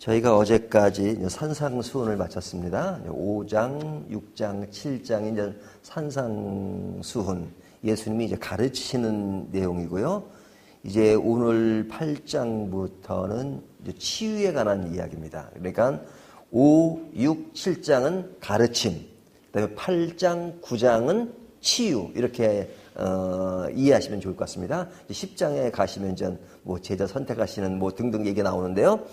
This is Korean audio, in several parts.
저희가 어제까지 산상수훈을 마쳤습니다. 5장, 6장, 7장이 이제 산상수훈, 예수님이 이제 가르치시는 내용이고요. 이제 오늘 8장부터는 이제 치유에 관한 이야기입니다. 그러니까 5, 6, 7장은 가르침, 그다음에 8장, 9장은 치유, 이렇게 이해하시면 좋을 것 같습니다. 10장에 가시면 전 뭐 제자 선택하시는 뭐 등등 얘기 나오는데요.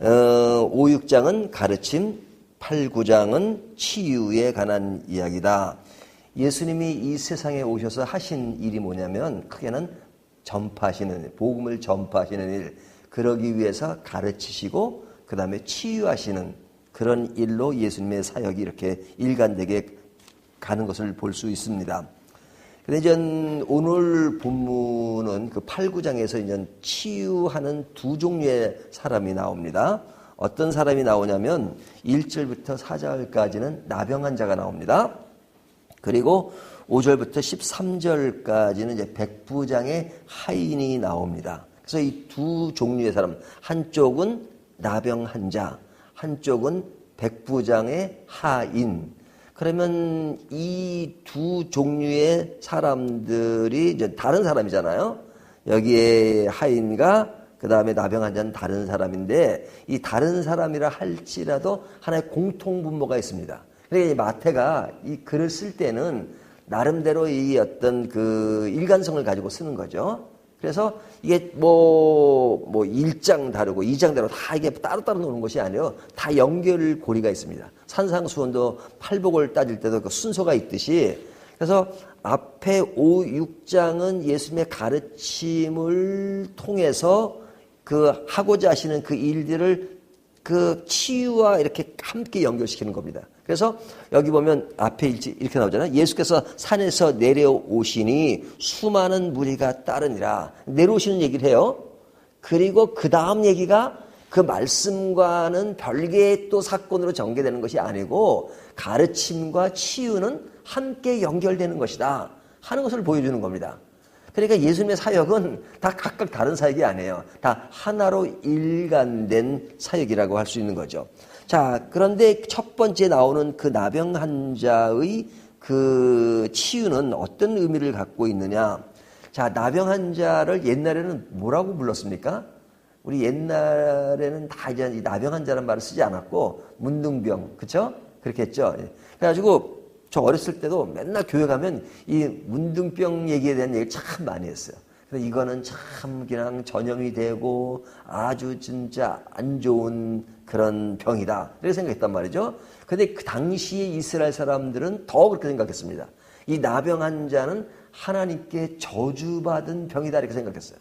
5, 6장은 가르침, 8, 9장은 치유에 관한 이야기다. 예수님이 이 세상에 오셔서 하신 일이 뭐냐면 크게는 전파하시는, 복음을 전파하시는 일, 그러기 위해서 가르치시고 그 다음에 치유하시는 그런 일로 예수님의 사역이 이렇게 일관되게 가는 것을 볼 수 있습니다. 근데 이제 오늘 본문은 그 8, 9장에서 이제 치유하는 두 종류의 사람이 나옵니다. 어떤 사람이 나오냐면 1절부터 4절까지는 나병 환자가 나옵니다. 그리고 5절부터 13절까지는 이제 백부장의 하인이 나옵니다. 그래서 이 두 종류의 사람, 한쪽은 나병 환자, 한쪽은 백부장의 하인. 그러면 이 두 종류의 사람들이 이제 다른 사람이잖아요. 여기에 하인과 그 다음에 나병 환자는 다른 사람인데, 이 다른 사람이라 할지라도 하나의 공통분모가 있습니다. 그러니까 이 마태가 이 글을 쓸 때는 나름대로 이 어떤 그 일관성을 가지고 쓰는 거죠. 그래서 이게 뭐 1장 다르고 2장 다르고 다 이게 따로따로 노는 것이 아니에요. 다 연결고리가 있습니다. 산상수훈도 팔복을 따질 때도 그 순서가 있듯이. 그래서 앞에 5, 6장은 예수님의 가르침을 통해서 그 하고자 하시는 그 일들을 그 치유와 이렇게 함께 연결시키는 겁니다. 그래서 여기 보면 앞에 이렇게 나오잖아요. 예수께서 산에서 내려오시니 수많은 무리가 따르니라. 내려오시는 얘기를 해요. 그리고 그 다음 얘기가 그 말씀과는 별개의 또 사건으로 전개되는 것이 아니고 가르침과 치유는 함께 연결되는 것이다 하는 것을 보여주는 겁니다. 그러니까 예수님의 사역은 다 각각 다른 사역이 아니에요. 다 하나로 일관된 사역이라고 할 수 있는 거죠. 자, 그런데 첫 번째 나오는 그 나병 환자의 그 치유는 어떤 의미를 갖고 있느냐? 자, 나병 환자를 옛날에는 뭐라고 불렀습니까? 우리 옛날에는 다 이제 이 나병 환자라는 말을 쓰지 않았고 문둥병, 그렇죠? 그렇게 했죠. 그래가지고 저 어렸을 때도 맨날 교회 가면 이 문둥병 얘기에 대한 얘기를 참 많이 했어요. 그래서 이거는 참 그냥 전염이 되고 아주 진짜 안 좋은 그런 병이다, 이렇게 생각했단 말이죠. 근데 그 당시에 이스라엘 사람들은 더 그렇게 생각했습니다. 이 나병 환자는 하나님께 저주받은 병이다, 이렇게 생각했어요.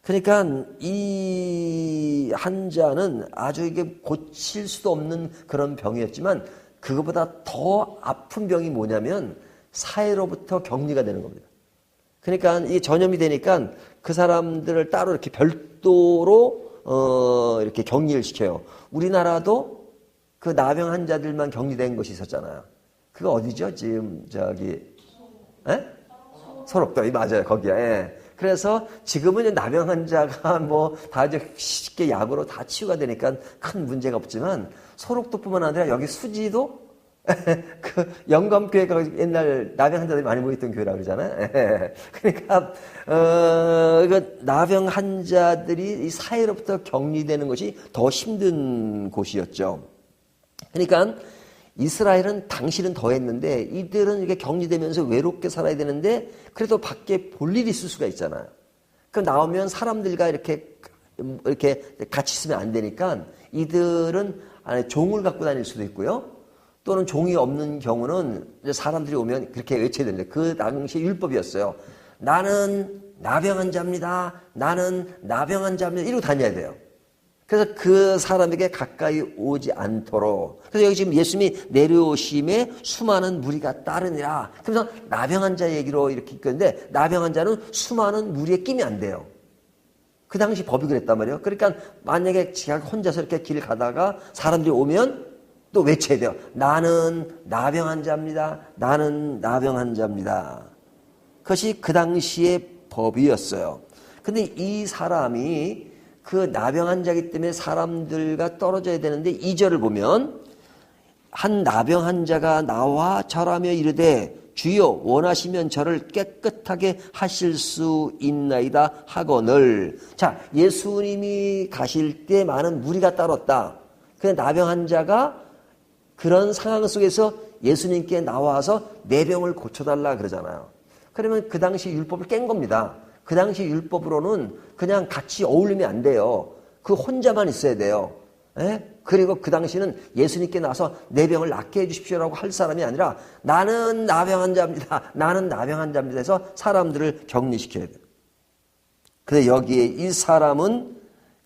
그러니까 이 환자는 아주 이게 고칠 수도 없는 그런 병이었지만 그것보다 더 아픈 병이 뭐냐면 사회로부터 격리가 되는 겁니다. 그러니까 이게 전염이 되니까 그 사람들을 따로 이렇게 별도로 이렇게 격리를 시켜요. 우리나라도 그 나병 환자들만 격리된 것이 있었잖아요. 그거 어디죠? 지금 저기 소록도 맞아요, 거기야. 예. 그래서 지금은 나병 환자가 뭐 다 이제 쉽게 약으로 다 치유가 되니까 큰 문제가 없지만 소록도뿐만 아니라 여기 수지도 그 영감교회가 옛날 나병 환자들이 많이 모였던 교회라고 그러잖아요. 그러니까 그 나병 환자들이 이 사회로부터 격리되는 것이 더 힘든 곳이었죠. 그러니까 이스라엘은 당시는 더 했는데 이들은 이렇게 격리되면서 외롭게 살아야 되는데 그래도 밖에 볼 일이 있을 수가 있잖아요. 그럼 나오면 사람들과 이렇게 같이 있으면 안 되니까 이들은 안에 종을 갖고 다닐 수도 있고요. 또는 종이 없는 경우는 사람들이 오면 그렇게 외쳐야 되는데 그 당시 율법이었어요. 나는 나병 환자입니다. 나는 나병 환자입니다. 이러고 다녀야 돼요. 그래서 그 사람에게 가까이 오지 않도록. 그래서 여기 지금 예수님이 내려오심에 수많은 무리가 따르니라. 그래서 나병 환자 얘기로 이렇게 있는데 나병 환자는 수많은 무리에 끼면 안 돼요. 그 당시 법이 그랬단 말이에요. 그러니까 만약에 제가 혼자서 이렇게 길 가다가 사람들이 오면 또 외쳐야 돼요. 나는 나병 환자입니다. 나는 나병 환자입니다. 그것이 그 당시의 법이었어요. 근데 이 사람이 그 나병 환자이기 때문에 사람들과 떨어져야 되는데 2절을 보면 한 나병 환자가 나와 절하며 이르되 주여 원하시면 저를 깨끗하게 하실 수 있나이다 하거늘. 자, 예수님이 가실 때 많은 무리가 따랐다. 그 나병 환자가 그런 상황 속에서 예수님께 나와서 내 병을 고쳐달라 그러잖아요. 그러면 그 당시 율법을 깬 겁니다. 그 당시 율법으로는 그냥 같이 어울리면 안 돼요. 그 혼자만 있어야 돼요. 에? 그리고 그 당시는 예수님께 나서 내 병을 낫게 해주십시오라고 할 사람이 아니라 나는 나병 환자입니다. 나는 나병 환자입니다 해서 사람들을 격리시켜야 돼요. 근데 여기에 이 사람은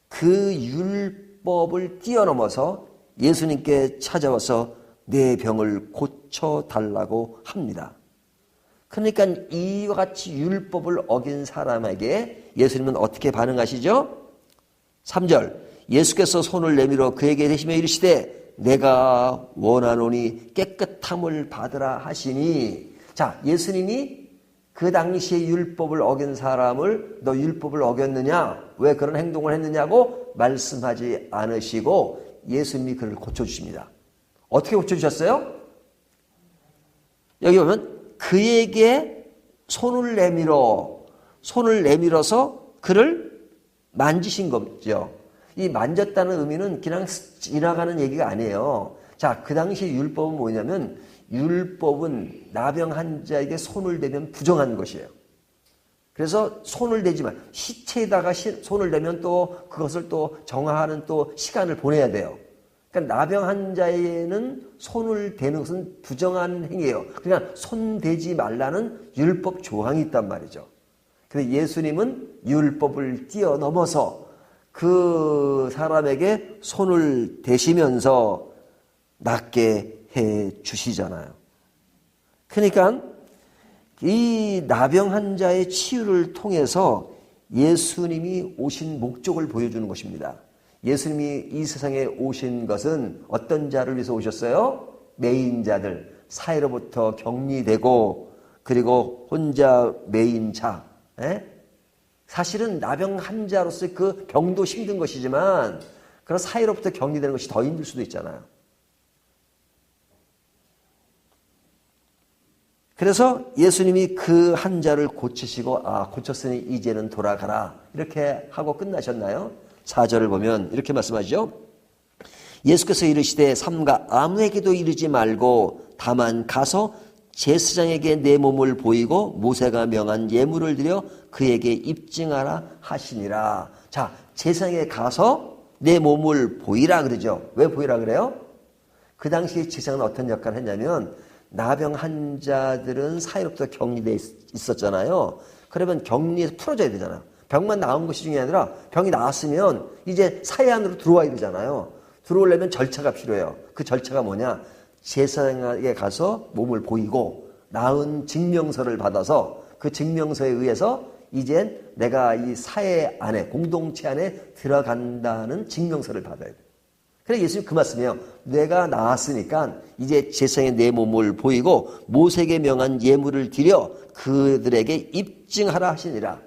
그 율법을 뛰어넘어서 예수님께 찾아와서 내 병을 고쳐달라고 합니다. 그러니까 이와 같이 율법을 어긴 사람에게 예수님은 어떻게 반응하시죠? 3절 예수께서 손을 내밀어 그에게 대시며 이르시되 내가 원하노니 깨끗함을 받으라 하시니. 자, 예수님이 그 당시에 율법을 어긴 사람을 너 율법을 어겼느냐? 왜 그런 행동을 했느냐고 말씀하지 않으시고 예수님이 그를 고쳐주십니다. 어떻게 고쳐주셨어요? 여기 보면 그에게 손을 내밀어서 그를 만지신 거죠. 이 만졌다는 의미는 그냥 지나가는 얘기가 아니에요. 자, 그 당시 율법은 뭐냐면 율법은 나병 환자에게 손을 대면 부정한 것이에요. 그래서 손을 대지만 시체에다가 손을 대면 또 그것을 또 정화하는 또 시간을 보내야 돼요. 그러니까 나병 환자에는 손을 대는 것은 부정한 행위예요. 그러니까 손 대지 말라는 율법 조항이 있단 말이죠. 그런데 예수님은 율법을 뛰어넘어서 그 사람에게 손을 대시면서 낫게 해 주시잖아요. 그러니까 이 나병 환자의 치유를 통해서 예수님이 오신 목적을 보여주는 것입니다. 예수님이 이 세상에 오신 것은 어떤 자를 위해서 오셨어요? 매인 자들, 사회로부터 격리되고 그리고 혼자 매인 자. 사실은 나병 환자로서의 그 병도 힘든 것이지만 그런 사회로부터 격리되는 것이 더 힘들 수도 있잖아요. 그래서 예수님이 그 환자를 고치시고 고쳤으니 이제는 돌아가라 이렇게 하고 끝나셨나요? 4절을 보면 이렇게 말씀하시죠. 예수께서 이르시되 삼가 아무에게도 이르지 말고 다만 가서 제사장에게 내 몸을 보이고 모세가 명한 예물을 드려 그에게 입증하라 하시니라. 자, 제사장에게 가서 내 몸을 보이라 그러죠. 왜 보이라 그래요? 그 당시에 제사장은 어떤 역할을 했냐면 나병 환자들은 사회로부터 격리되어 있었잖아요. 그러면 격리에서 풀어져야 되잖아요. 병만 나은 것이 중요한 게 아니라 병이 나았으면 이제 사회 안으로 들어와야 되잖아요. 들어오려면 절차가 필요해요. 그 절차가 뭐냐? 제사장에게 가서 몸을 보이고 나은 증명서를 받아서 그 증명서에 의해서 이젠 내가 이 사회 안에 공동체 안에 들어간다는 증명서를 받아야 돼요. 그래서 예수님 그 말씀이에요. 내가 나았으니까 이제 제사장에 내 몸을 보이고 모세에게 명한 예물을 드려 그들에게 입증하라 하시니라.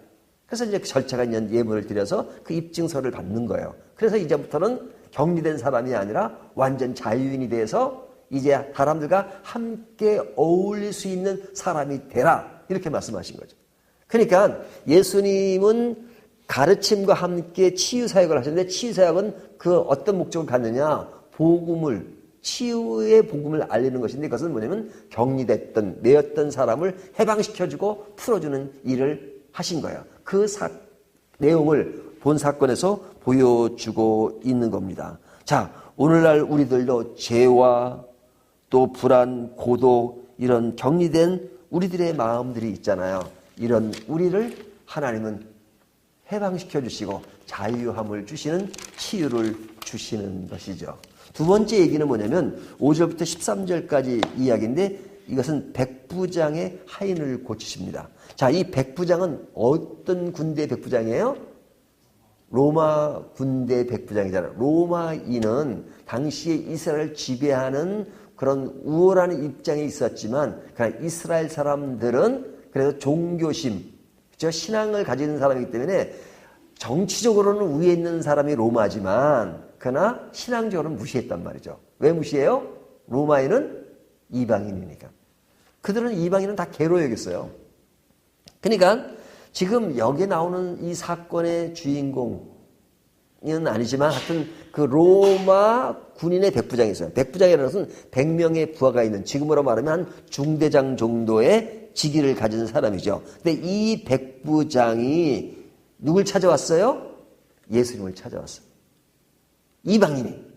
그래서 이제 그 절차가 있는 예물을 드려서 그 입증서를 받는 거예요. 그래서 이제부터는 격리된 사람이 아니라 완전 자유인이 돼서 이제 사람들과 함께 어울릴 수 있는 사람이 되라. 이렇게 말씀하신 거죠. 그러니까 예수님은 가르침과 함께 치유사역을 하셨는데 치유사역은 그 어떤 목적을 갖느냐. 치유의 복음을 알리는 것인데 그것은 뭐냐면 격리됐던, 매였던 사람을 해방시켜주고 풀어주는 일을 하신 거예요. 그 내용을 본 사건에서 보여주고 있는 겁니다. 자, 오늘날 우리들도 죄와 또 불안, 고독 이런 격리된 우리들의 마음들이 있잖아요. 이런 우리를 하나님은 해방시켜 주시고 자유함을 주시는 치유를 주시는 것이죠. 두 번째 얘기는 뭐냐면 5절부터 13절까지 이야기인데 이것은 백부장의 하인을 고치십니다. 자, 이 백부장은 어떤 군대의 백부장이에요? 로마 군대 백부장이잖아요. 로마인은 당시에 이스라엘을 지배하는 그런 우월한 입장에 있었지만 그러나 이스라엘 사람들은 그래도 종교심, 신앙을 가지는 사람이기 때문에 정치적으로는 위에 있는 사람이 로마지만 그러나 신앙적으로는 무시했단 말이죠. 왜 무시해요? 로마인은 이방인이니까. 그들은 이방인은 다 개로 여겼어요. 그러니까 지금 여기에 나오는 이 사건의 주인공은 아니지만 하여튼 그 로마 군인의 백부장이 있어요. 백부장이라는 것은 100명의 부하가 있는, 지금으로 말하면 한 중대장 정도의 직위를 가진 사람이죠. 근데 이 백부장이 누굴 찾아왔어요? 예수님을 찾아왔어요. 이방인이.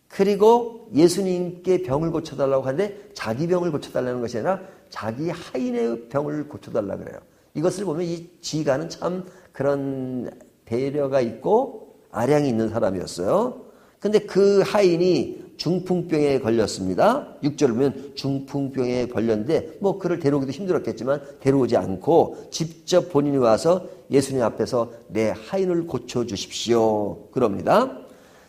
그리고 예수님께 병을 고쳐달라고 하는데 자기 병을 고쳐달라는 것이 아니라 자기 하인의 병을 고쳐달라고 그래요. 이것을 보면 이 지가는 참 그런 배려가 있고 아량이 있는 사람이었어요. 근데 그 하인이 중풍병에 걸렸습니다. 6절을 보면 중풍병에 걸렸는데 뭐 그를 데려오기도 힘들었겠지만 데려오지 않고 직접 본인이 와서 예수님 앞에서 내 하인을 고쳐주십시오. 그럽니다.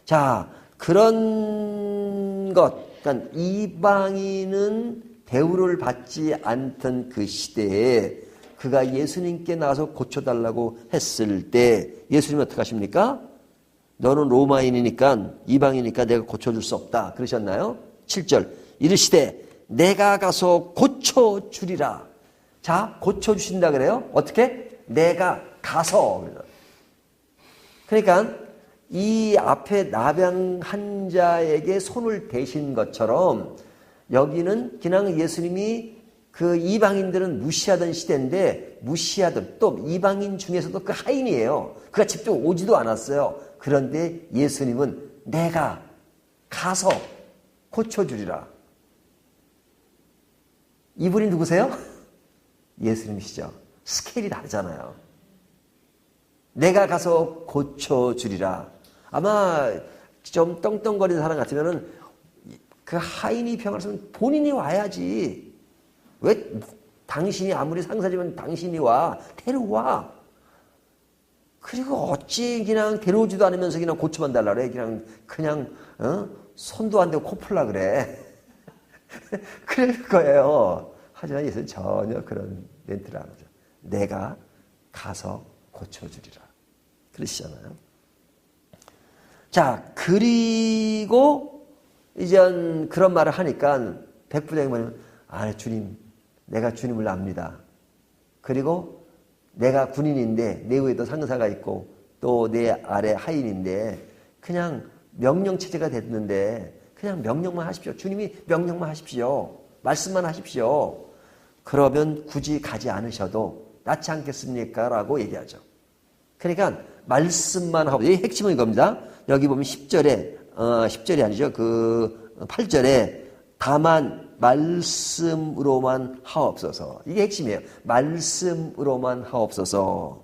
자, 그런 것, 그러니까 이방인은 대우를 받지 않던 그 시대에 그가 예수님께 나와서 고쳐달라고 했을 때 예수님은 어떻게 하십니까? 너는 로마인이니까 이방이니까 내가 고쳐줄 수 없다. 그러셨나요? 7절 이르시되 내가 가서 고쳐주리라. 자, 고쳐주신다 그래요. 어떻게? 내가 가서. 그러니까 이 앞에 나병 환자에게 손을 대신 것처럼 여기는 그냥 예수님이 그 이방인들은 무시하던 시대인데 무시하던 또 이방인 중에서도 그 하인이에요. 그가 직접 오지도 않았어요. 그런데 예수님은 내가 가서 고쳐주리라. 이분이 누구세요? 예수님이시죠. 스케일이 다르잖아요. 내가 가서 고쳐주리라. 아마 좀 떵떵거리는 사람 같으면은 그 하인이 병을 쓰면 본인이 와야지. 왜 당신이 아무리 상사지만 당신이 와. 데려와. 그리고 어찌 그냥 데려오지도 않으면서 그냥 고쳐만 달라 그래. 그냥 손도 안 대고 코 풀라 그래. 그럴 거예요. 하지만 예수는 전혀 그런 멘트를 안 하죠. 내가 가서 고쳐주리라. 그러시잖아요. 자, 그리고 이제 그런 말을 하니까 백부장이 뭐냐면, 주님, 내가 주님을 압니다. 그리고 내가 군인인데 내 위에도 상사가 있고 또 내 아래 하인인데 그냥 명령체제가 됐는데 그냥 명령만 하십시오. 주님이 명령만 하십시오. 말씀만 하십시오. 그러면 굳이 가지 않으셔도 낫지 않겠습니까? 라고 얘기하죠. 그러니까 말씀만 하고, 이 핵심은 이겁니다. 여기 보면 10절이 아니죠. 그 8절에 다만 말씀으로만 하옵소서. 이게 핵심이에요. 말씀으로만 하옵소서.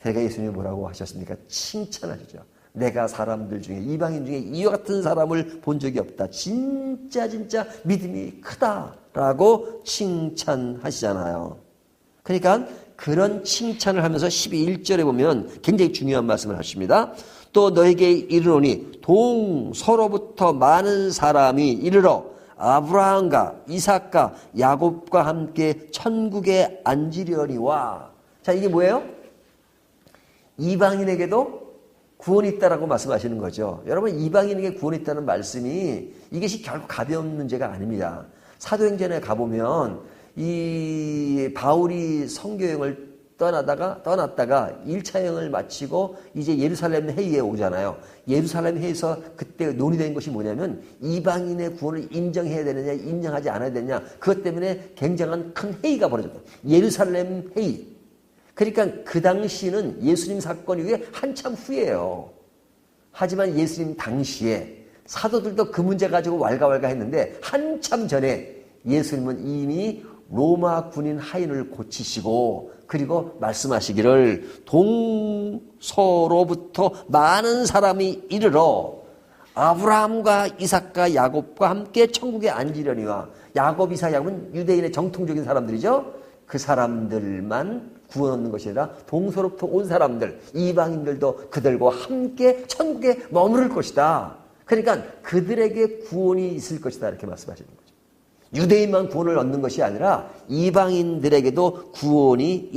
그러니까 예수님이 뭐라고 하셨습니까? 칭찬하시죠. 내가 사람들 중에 이방인 중에 이와 같은 사람을 본 적이 없다. 진짜 믿음이 크다라고 칭찬하시잖아요. 그러니까 그런 칭찬을 하면서 12절에 보면 굉장히 중요한 말씀을 하십니다. 또 너에게 이르노니 동서로부터 많은 사람이 이르러 아브라함과 이삭과 야곱과 함께 천국에 앉으려니와. 자, 이게 뭐예요? 이방인에게도 구원이 있다라고 말씀하시는 거죠. 여러분, 이방인에게 구원이 있다는 말씀이 이것이 결국 가벼운 문제가 아닙니다. 사도행전에 가보면 이 바울이 선교여행을 떠났다가 1차 여행을 마치고 이제 예루살렘 회의에 오잖아요. 예루살렘 회의에서 그때 논의된 것이 뭐냐면 이방인의 구원을 인정해야 되느냐 인정하지 않아야 되느냐, 그것 때문에 굉장한 큰 회의가 벌어졌다. 예루살렘 회의. 그러니까 그 당시는 예수님 사건 이후에 한참 후예요. 하지만 예수님 당시에 사도들도 그 문제 가지고 왈가왈가 했는데 한참 전에 예수님은 이미 로마 군인 하인을 고치시고 그리고 말씀하시기를 동서로부터 많은 사람이 이르러 아브라함과 이삭과 야곱과 함께 천국에 앉으려니와. 야곱, 이삭, 야곱은 유대인의 정통적인 사람들이죠. 그 사람들만 구원 얻는 것이 아니라 동서로부터 온 사람들, 이방인들도 그들과 함께 천국에 머무를 것이다. 그러니까 그들에게 구원이 있을 것이다, 이렇게 말씀하시는 거죠. 유대인만 구원을 얻는 것이 아니라 이방인들에게도 구원이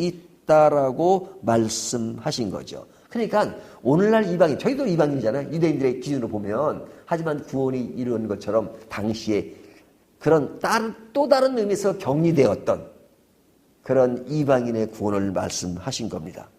있다라고 말씀하신 거죠. 그러니까 오늘날 이방인, 저희도 이방인이잖아요. 유대인들의 기준으로 보면. 하지만 구원이 이루어진 것처럼 당시에 그런 또 다른 의미에서 격리되었던 그런 이방인의 구원을 말씀하신 겁니다.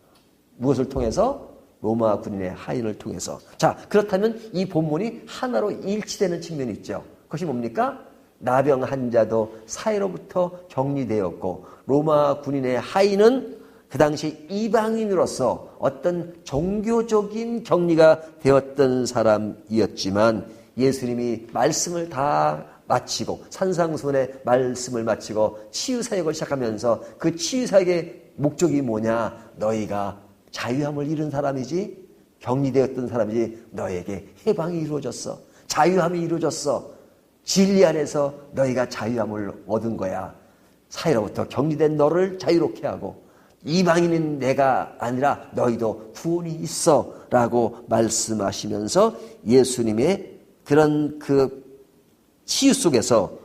무엇을 통해서? 로마 군인의 하인을 통해서. 자, 그렇다면 이 본문이 하나로 일치되는 측면이 있죠. 그것이 뭡니까? 나병 환자도 사회로부터 격리되었고 로마 군인의 하인은 그 당시 이방인으로서 어떤 종교적인 격리가 되었던 사람이었지만 예수님이 말씀을 다 마치고 산상수훈의 말씀을 마치고 치유사역을 시작하면서 그 치유사역의 목적이 뭐냐? 너희가 자유함을 잃은 사람이지 격리되었던 사람이지 너에게 해방이 이루어졌어. 자유함이 이루어졌어. 진리 안에서 너희가 자유함을 얻은 거야. 사회로부터 격리된 너를 자유롭게 하고 이방인인 내가 아니라 너희도 구원이 있어 라고 말씀하시면서 예수님의 그런 그 치유 속에서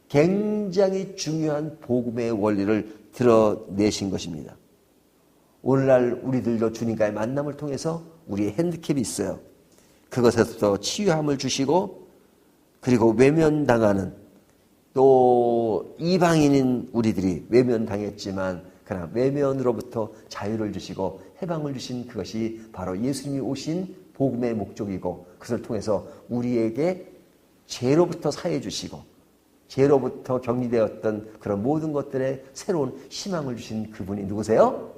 굉장히 중요한 복음의 원리를 드러내신 것입니다. 오늘날 우리들도 주님과의 만남을 통해서 우리의 핸디캡이 있어요. 그것에서도 치유함을 주시고 그리고 외면당하는 또 이방인인 우리들이 외면당했지만 그러나 외면으로부터 자유를 주시고 해방을 주신 그것이 바로 예수님이 오신 복음의 목적이고 그것을 통해서 우리에게 죄로부터 사해 주시고 죄로부터 격리되었던 그런 모든 것들에 새로운 희망을 주신 그분이 누구세요?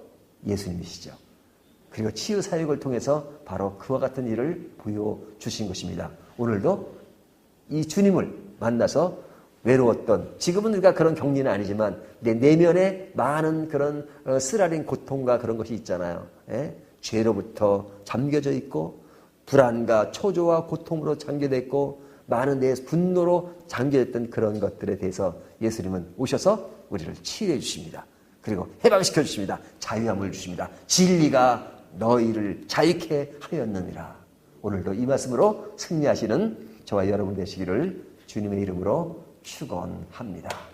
예수님이시죠. 그리고 치유 사역을 통해서 바로 그와 같은 일을 보여주신 것입니다. 오늘도 이 주님을 만나서 외로웠던 지금은 우리가 그런 격리는 아니지만 내 내면에 많은 그런 쓰라린 고통과 그런 것이 있잖아요. 예? 죄로부터 잠겨져 있고 불안과 초조와 고통으로 잠겨져 있고 많은 내 분노로 잠겨있던 그런 것들에 대해서 예수님은 오셔서 우리를 치유해 주십니다. 그리고 해방시켜 주십니다. 자유함을 주십니다. 진리가 너희를 자유케 하였느니라. 오늘도 이 말씀으로 승리하시는 저와 여러분 되시기를 주님의 이름으로 축원합니다.